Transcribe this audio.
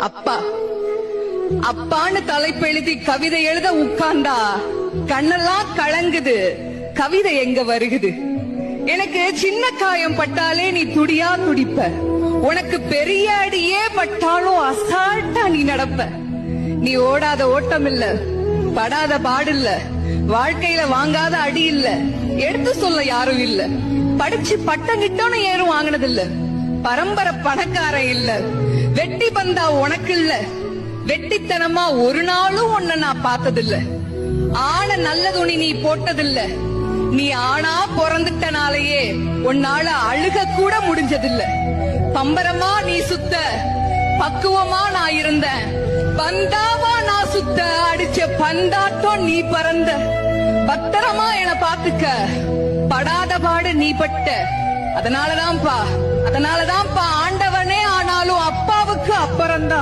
அப்பா அப்பான்னு தலைப்பெழுதி கவிதை எழுத உட்கார்ந்தா கண்ணெல்லாம் கலங்குது, கவிதை எங்க வருகுது. எனக்கு சின்ன காயம் பட்டாலே நீ துடியா துடிப்ப, உனக்கு பெரிய அடியே பட்டாலும் அசால்ட்டா நீ நடப்ப. நீ ஓடாத ஓட்டம் இல்ல, படாத பாடு இல்ல, வாழ்க்கையில வாங்காத அடி இல்ல, எடுத்து சொல்ல யாரும் இல்ல. படிச்சு பட்டம் கிட்டோன்னு ஏறும் வாங்கினது இல்ல, பரம்பரை பணக்காரன் இல்ல, வெட்டி பந்தா உனக்கு இல்ல, வெட்டித்தனமா ஒரு நாளும் உன்னை நான் பார்த்ததில்ல. ஆன நல்ல துணி நீ போட்டதில்ல, நீ ஆனா பிறந்துட்டனாலேயே உன்னால அழுக கூட முடிஞ்சதில்ல. பம்பரமா நீ சுத்த, பக்குவமா நான் இருந்தேன், பந்தாவா நான் சுத்த, அடிச்ச பந்தாட்டம் நீ பறந்த. பத்திரமா என பாத்துக்க, படாத பாடு நீ பட்ட. அதனாலதான்ப்பா ஆண்டவனே ஆனாலும் அப்பாவுக்கு அப்புறம்தான்.